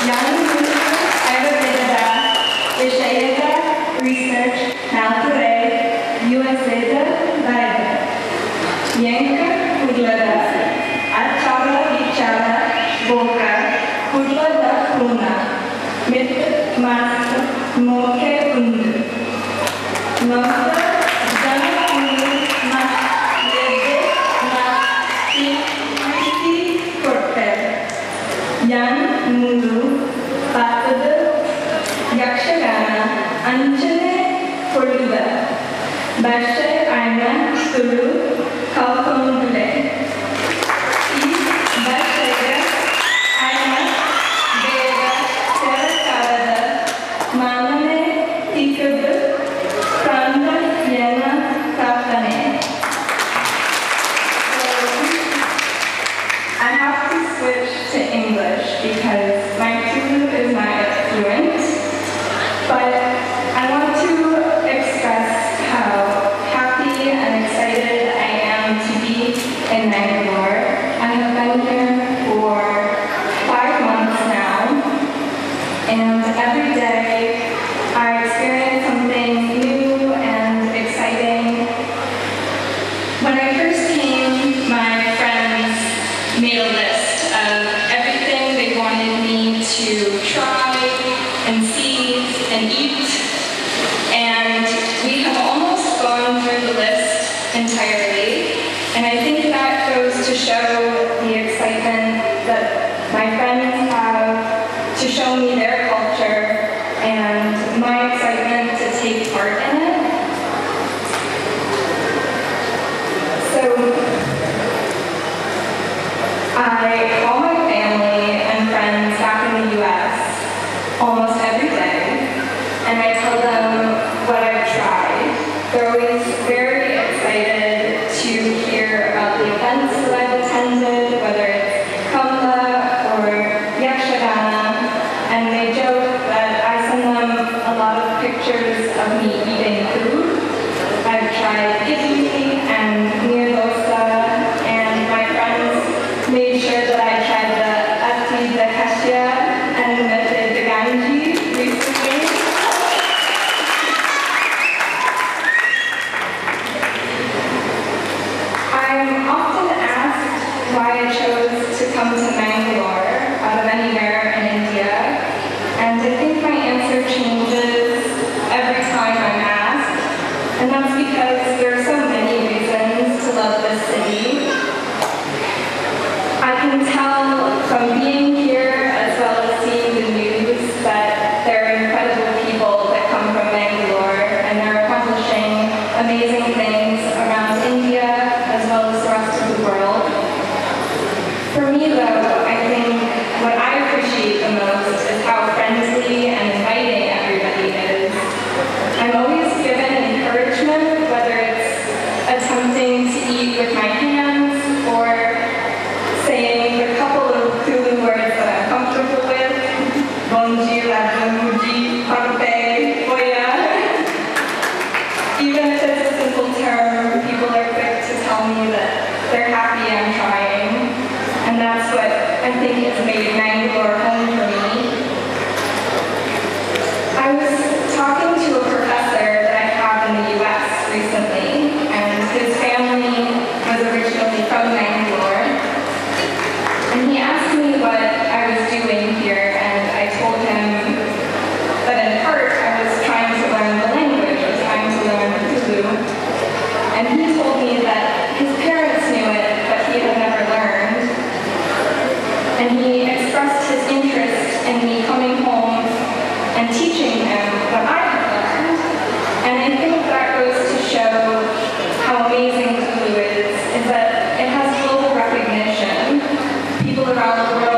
Young Ayurveda ವಿಷಯದ research ನಾಲ್ಕುರೆ USAದ ಬರೆದ ಎಂಕ ಕುಡ್ಲದ ಅಚಾರ ವಿಚಾರ ಬೋಕ ಕುಡ್ಲದ ಪೂರ್ಣ ಮಿತ್ ಮಾಸ್ ಮೋಕೆ ಉಂದು ನಮಸ್ತ ಜನ ಉಂದು ಮತ್ ಲೆದೆ ಪ್ರೀತಿ ಕೊಟ್ಟೆ ಯಾನ್ ಮುಂದು ಪಾತ್ರದ ಯಕ್ಷಗಾನ ಅಂಚನೆ ಕೊಡುವ ಭಾಷೆ ಆಯ್ನ ತುಳು ಕಲ್ಕೊಂಡ್ಲೆ ಈ ಭಾಷೆಗೆ ಆಯ್ನ ಬೇಗ ಸರಕಾರದ ಮಾನನೆ ತಿಕ್ಕದು ಪ್ರಾಂತಜ್ಞಾನ ಪ್ರಾರ್ಥನೆ. I have to switch to English because my Tulu is not fluent, but I want to express how happy and excited I am to be in Bangalore. I have been here for 5 months now, and every day I experience something new and exciting. When I first came, my friends made a list of everything they wanted me to try and see and eat, and we have almost gone through the list entirely, and I think that goes to show the excitement that my friends have to show me their culture and my excitement to take part in it. So I call my family and friends back in the US almost every day, and I tell them what I've tried. They're always very excited to hear about the events that I've attended, whether it's Kamba or Yakshagana, and they joke that I send them a lot of pictures of me eating food. I've tried idli and nirdosa, and my friends made sure that I tried the atti the kashya and the ganji recently. I'm often asked why I chose to come to Bangalore out of anywhere in India, and I think my answer changes every time I'm asked, and that's because there are so many reasons to love this city. I can tell from being here as well as seeing the news that there are incredible people that come from Bangalore, and they're accomplishing amazing things around India as well as the rest of the world. For me though, I think what I appreciate the most is how friendly and inviting everybody is. I'm always given encouragement, whether it's attempting to eat with my hands or saying the couple of Tulu words that I'm comfortable with, bonji, labuji, parpe, oya. Even if it's a simple term, people are quick to tell me that they're happy I'm trying, and that's what I think has made Bangalore home for me. I was talking to a professor that I have in the US recently, and his family was originally from Bangalore. And he asked me what I was doing here, and I told him that in part I was trying to learn the language, I was trying to learn Tulu. And he told me that his parents knew it, but he had never learned. And he expressed his interest in me coming home and teaching him what I had learned. And I think that goes to show how amazing Tulu is that it has global recognition. People around the world